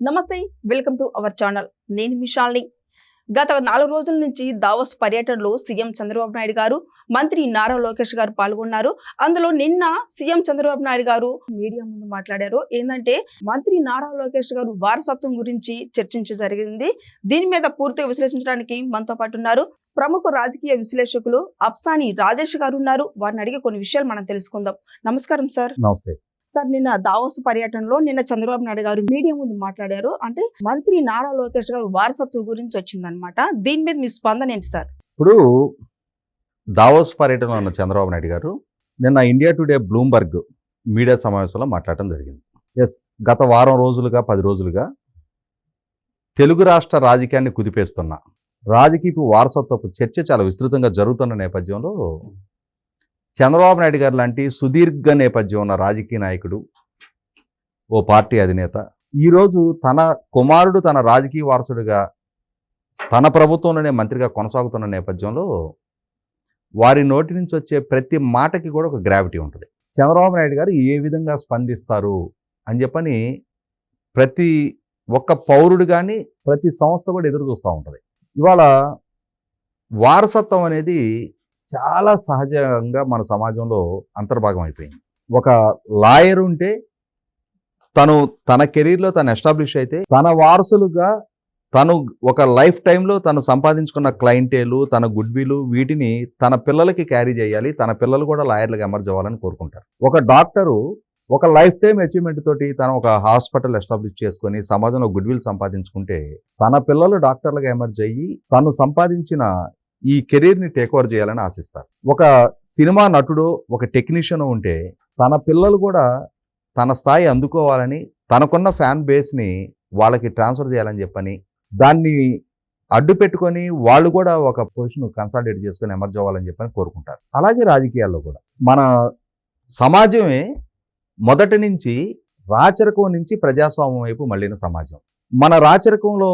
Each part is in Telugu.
నమస్తే, వెల్కమ్ టు అవర్ ఛానల్. నేను మిషాల్ని. గత 4 రోజుల నుంచి దావోస్ పర్యటనలో సీఎం చంద్రబాబు నాయుడు గారు, మంత్రి నారా లోకేష్ గారు పాల్గొన్నారు. అందులో నిన్న సీఎం చంద్రబాబు నాయుడు గారు మీడియా ముందు మాట్లాడారు. ఏంటంటే మంత్రి నారా లోకేష్ గారు వారసత్వం గురించి జరిగింది. దీని మీద పూర్తిగా విశ్లేషించడానికి మనతో పాటు ఉన్నారు ప్రముఖ రాజకీయ విశ్లేషకులు అప్సాని రాజేష్ గారు ఉన్నారు. వారిని అడిగే కొన్ని విషయాలు మనం తెలుసుకుందాం. నమస్కారం సార్. నమస్తే సార్, నిన్న దావోస్ పర్యటనలో చంద్రబాబు నాయుడు గారు మీడియా ముందు మాట్లాడారు. అంటే మంత్రి నారా లోకేష్ గారు వారసత్వం గురించి వచ్చిందనమాట. దీని మీద మీ స్పందన ఏంటి సార్? ఇప్పుడు దావోస్ పర్యటనలో ఉన్న చంద్రబాబు నాయుడు గారు నిన్న ఇండియా టుడే బ్లూంబర్గ్ మీడియా సమావేశంలో మాట్లాడటం జరిగింది. గత వారం రోజులుగా 10 రోజులుగా తెలుగు రాష్ట్ర రాజకీయాన్ని కుదిపేస్తున్న రాజకీయపు వారసత్వపు చర్చ చాలా విస్తృతంగా జరుగుతున్న నేపథ్యంలో చంద్రబాబు నాయుడు గారు లాంటి సుదీర్ఘ నేపథ్యం ఉన్న రాజకీయ నాయకుడు, ఓ పార్టీ అధినేత, ఈరోజు తన కుమారుడు తన రాజకీయ వారసుడిగా తన ప్రభుత్వంలోనే మంత్రిగా కొనసాగుతున్న నేపథ్యంలో వారి నోటి నుంచి వచ్చే ప్రతి మాటకి కూడా ఒక గ్రావిటీ ఉంటుంది. చంద్రబాబు నాయుడు గారు ఏ విధంగా స్పందిస్తారు అని చెప్పని ప్రతి ఒక్క పౌరుడు కానీ ప్రతి సంస్థ కూడా ఎదురు చూస్తూ ఉంటుంది. ఇవాళ వారసత్వం అనేది చాలా సహజంగా మన సమాజంలో అంతర్భాగం అయిపోయింది. ఒక లాయర్ ఉంటే తన కెరీర్లో తను ఎస్టాబ్లిష్ అయితే తన వారసులుగా తను ఒక లైఫ్ టైంలో తను సంపాదించుకున్న క్లయింటేలు, తన గుడ్ విల్, వీటిని తన పిల్లలకి క్యారీ చేయాలి, తన పిల్లలు కూడా లాయర్లుగా ఎమర్జ్ అవ్వాలని కోరుకుంటారు. ఒక డాక్టరు ఒక లైఫ్ టైం అచీవ్మెంట్ తోటి తను ఒక హాస్పిటల్ ఎస్టాబ్లిష్ చేసుకొని సమాజంలో గుడ్ విల్ సంపాదించుకుంటే తన పిల్లలు డాక్టర్లుగా ఎమర్జ్ అయ్యి తను సంపాదించిన ఈ కెరీర్ని టేక్ ఓవర్ చేయాలని ఆశిస్తారు. ఒక సినిమా నటుడు, ఒక టెక్నీషియన్ ఉంటే తన పిల్లలు కూడా తన స్థాయి అందుకోవాలని, తనకున్న ఫ్యాన్ బేస్ని వాళ్ళకి ట్రాన్స్ఫర్ చేయాలని చెప్పని దాన్ని అడ్డు పెట్టుకొని వాళ్ళు కూడా ఒక పొజిషన్ కన్సాలిడేట్ చేసుకొని ఎమర్జ్ అవ్వాలని చెప్పని కోరుకుంటారు. అలాగే రాజకీయాల్లో కూడా మన సమాజమే మొదటి నుంచి రాచరికం నుంచి ప్రజాస్వామ్యం వైపు మళ్ళిన సమాజం. మన రాచరికంలో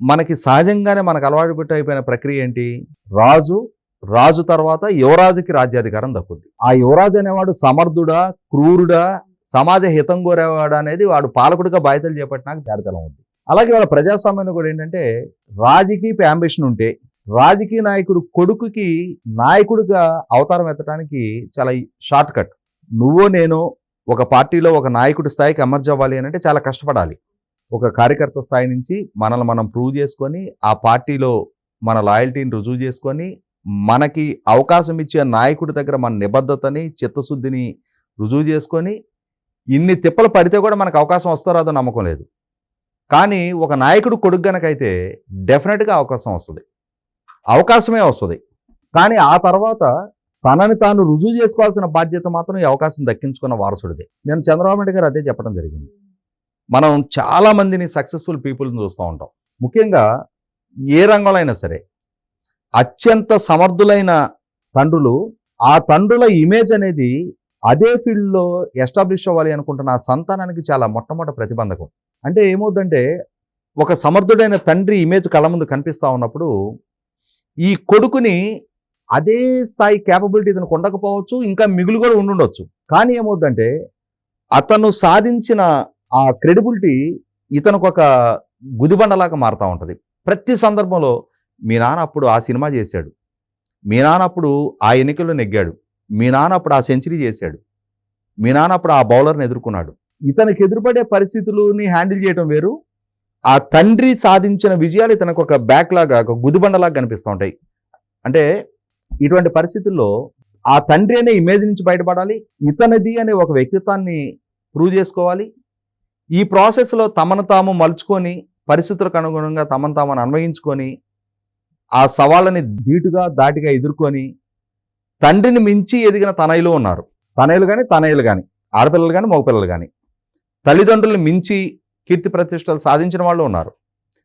మనకి సహజంగానే మనకు అలవాటు పెట్టి అయిపోయిన ప్రక్రియ ఏంటి? రాజు తర్వాత యువరాజుకి రాజ్యాధికారం దక్కుద్ది. ఆ యువరాజు అనేవాడు సమర్థుడా, క్రూరుడా, సమాజ హితం కోరేవాడు అనేది వాడు పాలకుడిగా బాధ్యతలు చేపట్టినాక తేడతలం ఉంది. అలాగే వాళ్ళ ప్రజాస్వామ్యంలో కూడా ఏంటంటే రాజకీయ అంబిషన్ ఉంటే రాజకీయ నాయకుడు కొడుకుకి నాయకుడిగా అవతారం ఎత్తడానికి చాలా షార్ట్ కట్. నువ్వు నేను ఒక పార్టీలో ఒక నాయకుడి స్థాయికి ఎమర్జ్ అవ్వాలి అని అంటే చాలా కష్టపడాలి. ఒక కార్యకర్త స్థాయి నుంచి మనల్ని మనం ప్రూవ్ చేసుకొని ఆ పార్టీలో మన లాయల్టీని రుజువు చేసుకొని మనకి అవకాశం ఇచ్చే నాయకుడి దగ్గర మన నిబద్ధతని, చిత్తశుద్ధిని రుజువు చేసుకొని ఇన్ని తిప్పలు పడితే కూడా మనకు అవకాశం వస్తారో అదో నమ్మకం లేదు. కానీ ఒక నాయకుడు కొడుకు గనకైతే డెఫినెట్గా అవకాశం వస్తుంది, అవకాశమే వస్తుంది. కానీ ఆ తర్వాత తనని తాను రుజువు చేసుకోవాల్సిన బాధ్యత మాత్రం ఈ అవకాశం దక్కించుకున్న వారసుడిదే. నేను చంద్రబాబు నాయుడు గారు అదే చెప్పడం జరిగింది. మనం చాలా మందిని సక్సెస్ఫుల్ పీపుల్ని చూస్తూ ఉంటాం. ముఖ్యంగా ఏ రంగంలో అయినా సరే అత్యంత సమర్థులైన తండ్రులు, ఆ తండ్రుల ఇమేజ్ అనేది అదే ఫీల్డ్లో ఎస్టాబ్లిష్ అవ్వాలి అనుకుంటున్న ఆ సంతానానికి చాలా మొట్టమొదటి ప్రతిబంధకం. అంటే ఏమవుతుందంటే ఒక సమర్థుడైన తండ్రి ఇమేజ్ కళ్ళ ముందు కనిపిస్తూ ఉన్నప్పుడు ఈ కొడుకుని అదే స్థాయి క్యాపబిలిటీ ఇతనికి ఉండకపోవచ్చు, ఇంకా మిగులు కూడా ఉండుండొచ్చు. కానీ ఏమవుతుందంటే అతను సాధించిన ఆ క్రెడిబిలిటీ ఇతనికి ఒక గుదిబండలాగా మారుతూ ఉంటుంది. ప్రతి సందర్భంలో మీ నాన్న అప్పుడు ఆ సినిమా చేశాడు, మీ నాన్న అప్పుడు ఆ ఎన్నికల్లో నెగ్గాడు, మీ నాన్న అప్పుడు ఆ సెంచరీ చేశాడు, మీ నాన్న అప్పుడు ఆ బౌలర్ని ఎదుర్కొన్నాడు. ఇతనికి ఎదురుపడే పరిస్థితులని హ్యాండిల్ చేయడం వేరు, ఆ తండ్రి సాధించిన విజయాలు ఇతనికి ఒక బ్యాక్ లాగా, ఒక గుదిబండలాగా కనిపిస్తూ ఉంటాయి. అంటే ఇటువంటి పరిస్థితుల్లో ఆ తండ్రి అనే ఇమేజ్ నుంచి బయటపడాలి, ఇతనిది అనే ఒక వ్యక్తిత్వాన్ని ప్రూవ్ చేసుకోవాలి. ఈ ప్రాసెస్లో తమను తాము మలుచుకొని పరిస్థితులకు అనుగుణంగా తమను తామను అన్వయించుకొని ఆ సవాళ్ళని ధీటుగా దాటిగా ఎదుర్కొని తండ్రిని మించి ఎదిగిన తనయులు ఉన్నారు. తనయులు కానీ ఆడపిల్లలు కానీ మగపిల్లలు కానీ తల్లిదండ్రులను మించి కీర్తి ప్రతిష్టలు సాధించిన వాళ్ళు ఉన్నారు.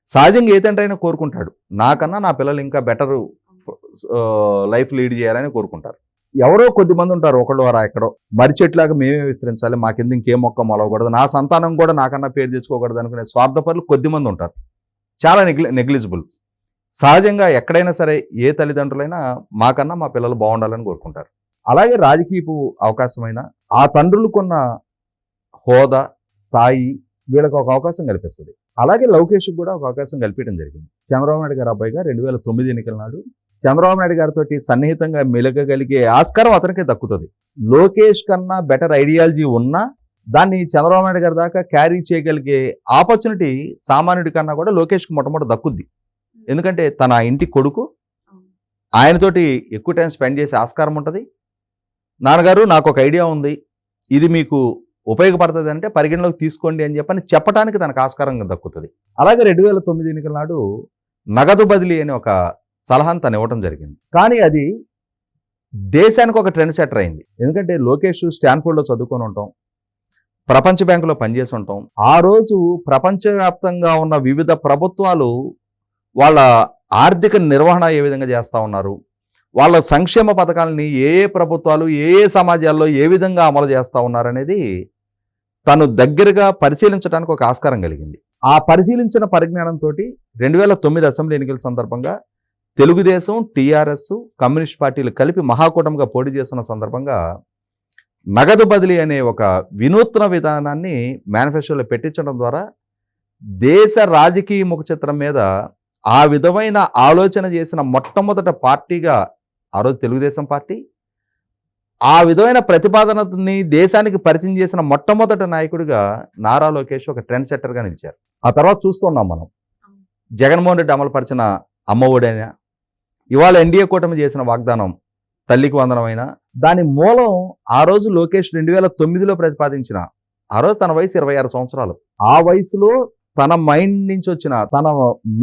సహజంగా ఏ తండ్రి అయినా కోరుకుంటాడు, నాకన్నా నా పిల్లలు ఇంకా బెటర్ లైఫ్ లీడ్ చేయాలని కోరుకుంటారు. ఎవరో కొద్దిమంది ఉంటారు, ఒకళ్ళు వారా ఎక్కడో మర్రి చెట్లాగా మేమే విస్తరించాలి, మా కింద ఇంకేం మొక్క మొలవకూడదు, నా సంతానం కూడా నాకన్నా పేరు తెచ్చుకోకూడదు అనుకునే స్వార్థపరులు కొద్దిమంది ఉంటారు, చాలా నెగ్లిజిబుల్. సహజంగా ఎక్కడైనా సరే ఏ తల్లిదండ్రులైనా మాకన్నా మా పిల్లలు బాగుండాలని కోరుకుంటారు. అలాగే రాజకీయపు అవకాశమైన ఆ తండ్రులకున్న హోదా, స్థాయి, వీళ్ళకి ఒక అవకాశం కల్పిస్తుంది. అలాగే లోకేష్కి కూడా ఒక అవకాశం కల్పించడం జరిగింది. చంద్రబాబు నాయుడు గారు అబ్బాయిగా 2009 ఎన్నికల నాడు చంద్రబాబు నాయుడు గారితో సన్నిహితంగా మెలగగలిగే ఆస్కారం అతనికి దక్కుతుంది. లోకేష్ కన్నా బెటర్ ఐడియాలజీ ఉన్నా దాన్ని చంద్రబాబు నాయుడు గారి దాకా క్యారీ చేయగలిగే ఆపర్చునిటీ సామాన్యుడి కన్నా కూడా లోకేష్కి మొట్టమొదటి దక్కుద్ది. ఎందుకంటే తన ఇంటి కొడుకు, ఆయనతోటి ఎక్కువ టైం స్పెండ్ చేసే ఆస్కారం ఉంటుంది. నాన్నగారు నాకు ఒక ఐడియా ఉంది, ఇది మీకు ఉపయోగపడుతుంది అంటే పరిగణలోకి తీసుకోండి అని చెప్పడానికి తనకు ఆస్కారం దక్కుతుంది. అలాగే 2009 ఎన్నికల నాడు నగదు బదిలీ అని ఒక సలహాను తను ఇవ్వడం జరిగింది. కానీ అది దేశానికి ఒక ట్రెండ్ సెటర్ అయింది. ఎందుకంటే లోకేష్ స్టాన్ఫోర్డ్లో చదువుకొని ఉంటాం, ప్రపంచ బ్యాంకులో పనిచేసి ఉంటాం. ఆ రోజు ప్రపంచవ్యాప్తంగా ఉన్న వివిధ ప్రభుత్వాలు వాళ్ళ ఆర్థిక నిర్వహణ ఏ విధంగా చేస్తూ ఉన్నారు, వాళ్ళ సంక్షేమ పథకాలని ఏ ప్రభుత్వాలు ఏ సమాజాల్లో ఏ విధంగా అమలు చేస్తూ ఉన్నారనేది తను దగ్గరగా పరిశీలించడానికి ఒక ఆస్కారం కలిగింది. ఆ పరిశీలించిన పరిజ్ఞానంతో 2009 అసెంబ్లీ ఎన్నికల సందర్భంగా తెలుగుదేశం, టీఆర్ఎస్, కమ్యూనిస్ట్ పార్టీలు కలిపి మహాకూటమిగా పోటీ చేస్తున్న సందర్భంగా నగదు బదిలీ అనే ఒక వినూత్న విధానాన్ని మేనిఫెస్టోలో పెట్టించడం ద్వారా దేశ రాజకీయ ముఖ చిత్రం మీద ఆ విధమైన ఆలోచన చేసిన మొట్టమొదటి పార్టీగా ఆ రోజు తెలుగుదేశం పార్టీ, ఆ విధమైన ప్రతిపాదనని దేశానికి పరిచయం చేసిన మొట్టమొదటి నాయకుడిగా నారా లోకేష్ ఒక ట్రెండ్ సెట్టర్గా నిలిచారు. ఆ తర్వాత చూస్తున్నాం మనం జగన్మోహన్ రెడ్డి అమలుపరిచిన అమ్మఒడైనా, ఇవాళ ఎన్డీఏ కూటమి చేసిన వాగ్దానం తల్లికి వందనమైన, దాని మూలం ఆ రోజు లోకేష్ 2009లో ప్రతిపాదించిన, ఆ రోజు తన వయసు 26 సంవత్సరాలు. ఆ వయసులో తన మైండ్ నుంచి వచ్చిన, తన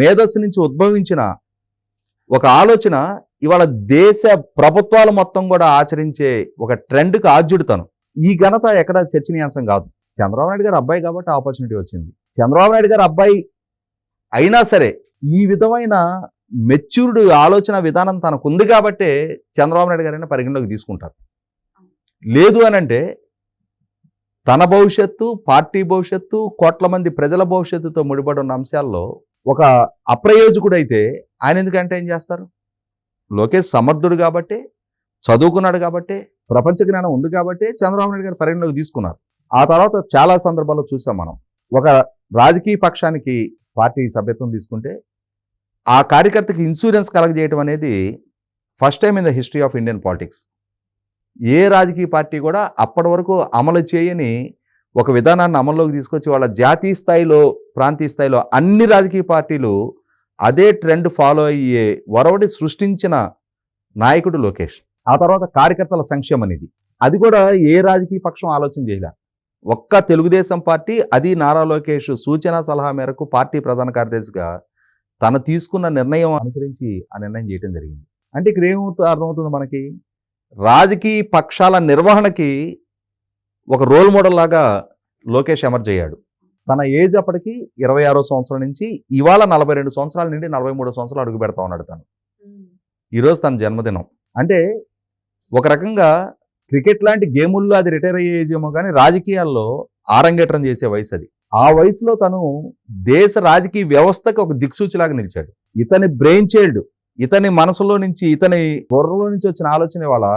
మేధస్సు నుంచి ఉద్భవించిన ఒక ఆలోచన ఇవాళ దేశ ప్రభుత్వాలు మొత్తం కూడా ఆచరించే ఒక ట్రెండ్కి ఆద్యుడు తను. ఈ ఘనత ఎక్కడ చర్చనీయాంశం కాదు. చంద్రబాబు నాయుడు గారు అబ్బాయి కాబట్టి ఆపర్చునిటీ వచ్చింది. చంద్రబాబు నాయుడు గారు అబ్బాయి అయినా సరే ఈ విధమైన మెచ్యూర్డ్ ఆలోచన విధానం తనకు ఉంది కాబట్టే చంద్రబాబు నాయుడు గారైనా పరిగణలోకి తీసుకుంటారు. లేదు అనంటే తన భవిష్యత్తు, పార్టీ భవిష్యత్తు, కోట్ల మంది ప్రజల భవిష్యత్తుతో ముడిపడి ఉన్న అంశాల్లో ఒక అప్రయోజకుడైతే ఆయన ఎందుకంటే ఏం చేస్తారు? లోకేష్ సమర్థుడు కాబట్టి, చదువుకున్నాడు కాబట్టి, ప్రపంచ జ్ఞానం ఉంది కాబట్టి చంద్రబాబు నాయుడు గారు పరిగణలోకి తీసుకున్నారు. ఆ తర్వాత చాలా సందర్భాల్లో చూసాం మనం. ఒక రాజకీయ పక్షానికి పార్టీ సభ్యత్వం తీసుకుంటే ఆ కార్యకర్తకి ఇన్సూరెన్స్ కలగజేయడం అనేది first time in the history of Indian politics. ఏ రాజకీయ పార్టీ కూడా అప్పటి వరకు అమలు చేయని ఒక విధానాన్ని అమల్లోకి తీసుకొచ్చి వాళ్ళ జాతీయ స్థాయిలో, ప్రాంతీయ స్థాయిలో అన్ని రాజకీయ పార్టీలు అదే ట్రెండ్ ఫాలో అయ్యే ఒరవడి సృష్టించిన నాయకుడు లోకేష్. ఆ తర్వాత కార్యకర్తల సంక్షేమం అనేది, అది కూడా ఏ రాజకీయ పక్షం ఆలోచన చేయలే. ఒక్క తెలుగుదేశం పార్టీ, అది నారా లోకేష్ సూచన సలహా మేరకు పార్టీ ప్రధాన కార్యదర్శిగా తను తీసుకున్న నిర్ణయం అనుసరించి ఆ నిర్ణయం చేయడం జరిగింది. అంటే ఇక్కడ ఏమవుతుంది, అర్థమవుతుంది మనకి, రాజకీయ పక్షాల నిర్వహణకి ఒక రోల్ మోడల్ లాగా లోకేష్ ఎమర్జ్ అయ్యాడు. తన ఏజ్ అప్పటికి 26వ సంవత్సరం నుంచి ఇవాళ 42 సంవత్సరాల నుండి 43 సంవత్సరాలు అడుగు పెడతా ఉన్నాడు తను. ఈరోజు తన జన్మదినం. అంటే ఒక రకంగా క్రికెట్ లాంటి గేముల్లో అది రిటైర్ అయ్యే ఏజ్ ఏమో కానీ రాజకీయాల్లో ఆరంగేట్రం చేసే వయసు అది. ఆ వయసులో తను దేశ రాజకీయ వ్యవస్థకు ఒక దిక్సూచిలాగా నిలిచాడు. ఇతని బ్రెయిన్ చైల్డ్, ఇతని మనసులో నుంచి, ఇతని బుర్రలో నుంచి వచ్చిన ఆలోచన వల్ల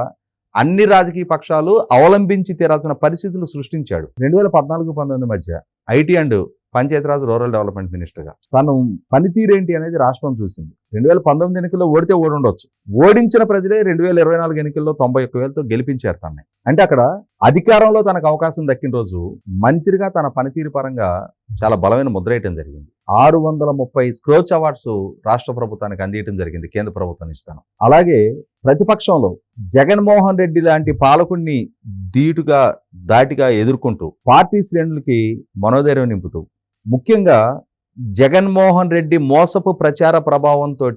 అన్ని రాజకీయ పక్షాలు అవలంబించి తీరాల్సిన పరిస్థితులు సృష్టించాడు. 2014-19 మధ్య IT and Panchayati Raj rural development మినిస్టర్గా తను పనితీరేంటి అనేది రాష్ట్రం చూసింది. 2019 ఎన్నికల్లో ఓడితే ఓడుండొచ్చు, ఓడించిన ప్రజలే 2024 ఎన్నికల్లో 91,000తో గెలిపించారు తనని. అంటే అక్కడ అధికారంలో తనకు అవకాశం దక్కిన రోజు మంత్రిగా తన పనితీరు పరంగా చాలా బలమైన ముద్ర వేయటం జరిగింది. 630 స్క్రోచ్ అవార్డ్స్ రాష్ట్ర ప్రభుత్వానికి అందియటం జరిగింది, కేంద్ర ప్రభుత్వం ఇస్తాను. అలాగే ప్రతిపక్షంలో జగన్మోహన్ రెడ్డి లాంటి పాలకుడిని ధీటుగా దాటిగా ఎదుర్కొంటూ పార్టీ శ్రేణులకి మనోధైర్యం నింపుతూ, ముఖ్యంగా జగన్మోహన్ రెడ్డి మోసపు ప్రచార ప్రభావంతో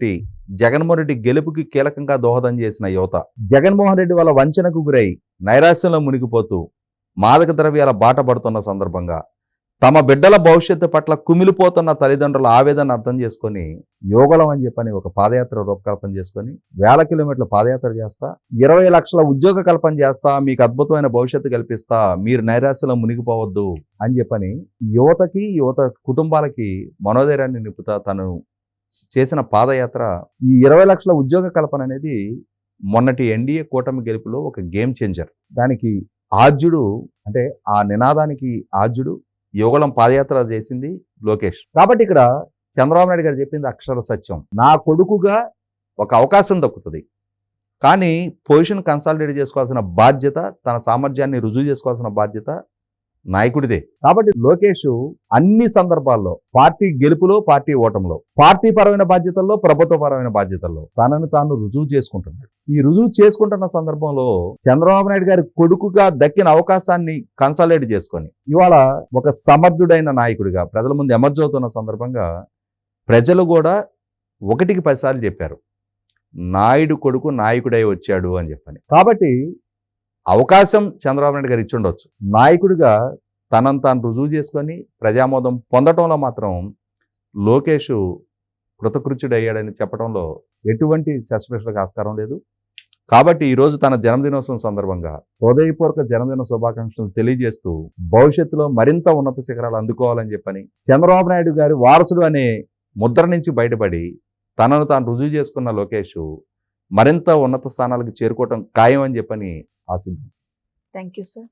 జగన్మోహన్ రెడ్డి గెలుపుకి కీలకంగా దోహదం చేసిన యువత, జగన్మోహన్ రెడ్డి వాళ్ళ వంచనకు గురై నైరాశ్యంలో మునిగిపోతూ మాదక ద్రవ్యాల బాట పడుతున్న సందర్భంగా తమ బిడ్డల భవిష్యత్తు పట్ల కుమిలిపోతున్న తల్లిదండ్రుల ఆవేదన అర్థం చేసుకొని యోగలం అని చెప్పని ఒక పాదయాత్ర రూపకల్పన చేసుకొని 1000 కిలోమీటర్ల పాదయాత్ర చేస్తా, 20 లక్షల ఉద్యోగ కల్పన చేస్తా, మీకు అద్భుతమైన భవిష్యత్తు కల్పిస్తా, మీరు నైరాశ్యంలో మునిగిపోవద్దు అని చెప్పని యువతకి, యువత కుటుంబాలకి మనోధైర్యాన్ని నింపుతా తను చేసిన పాదయాత్ర, ఈ 20 లక్షల ఉద్యోగ కల్పన అనేది మొన్నటి ఎన్డీఏ కూటమి గెలుపులో ఒక గేమ్ చేంజర్. దానికి ఆద్యుడు, అంటే ఆ నినాదానికి ఆద్యుడు యుగళం పాదయాత్ర చేసింది లోకేష్. కాబట్టి ఇక్కడ చంద్రబాబు నాయుడు గారు చెప్పింది అక్షర సత్యం. నా కొడుకుగా ఒక అవకాశం దక్కుతుంది, కానీ పొజిషన్ కన్సాలిడేట్ చేసుకోవాల్సిన బాధ్యత, తన సామర్థ్యాన్ని రుజువు చేసుకోవాల్సిన బాధ్యత నాయకుడిదే. కాబట్టి లోకేష్ అన్ని సందర్భాల్లో పార్టీ గెలుపులో, పార్టీ ఓటంలో, పార్టీ పరమైన బాధ్యతల్లో, ప్రభుత్వ పరమైన బాధ్యతల్లో తనను తాను రుజువు చేసుకుంటున్నాడు. ఈ రుజువు చేసుకుంటున్న సందర్భంలో చంద్రబాబు నాయుడు గారి కొడుకుగా దక్కిన అవకాశాన్ని కన్సాలిడేట్ చేసుకొని ఇవాళ ఒక సమర్థుడైన నాయకుడిగా ప్రజల ముందు ఎమర్జ్ అవుతున్న సందర్భంగా ప్రజలు కూడా 1కి 10 సార్లు చెప్పారు, నాయుడు కొడుకు నాయకుడై వచ్చాడు అని చెప్పని. కాబట్టి అవకాశం చంద్రబాబు నాయుడు గారు ఇచ్చుండొచ్చు, నాయకుడిగా తనను తాను రుజువు చేసుకొని ప్రజామోదం పొందటంలో మాత్రం లోకేష్ కృతకృత్యుడయ్యాడని చెప్పడంలో ఎటువంటి సస్పెషన్లకు ఆస్కారం లేదు. కాబట్టి ఈరోజు తన జన్మదినోత్సవం సందర్భంగా హృదయపూర్వక జన్మదిన శుభాకాంక్షలు తెలియజేస్తూ భవిష్యత్తులో మరింత ఉన్నత శిఖరాలు అందుకోవాలని చెప్పని, చంద్రబాబు నాయుడు గారి వారసుడు అనే ముద్ర నుంచి బయటపడి తనను తాను రుజువు చేసుకున్న లోకేష్ మరింత ఉన్నత స్థానాలకు చేరుకోవటం ఖాయం అని చెప్పని ఆశిద్దాం. Thank you sir.